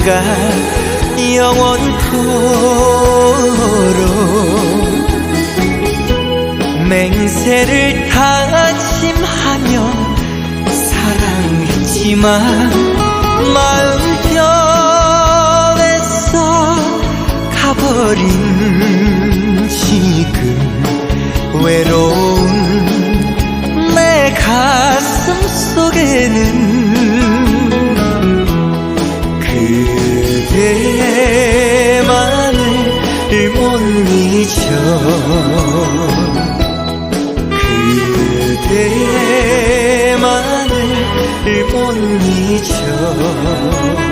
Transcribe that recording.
순간 영원토록 맹세를 다짐하며 사랑했지만 마음뼈에서 가버린 지금 외로운 내 가슴 속에는 그대만을 못 잊어 그대만을 못 잊어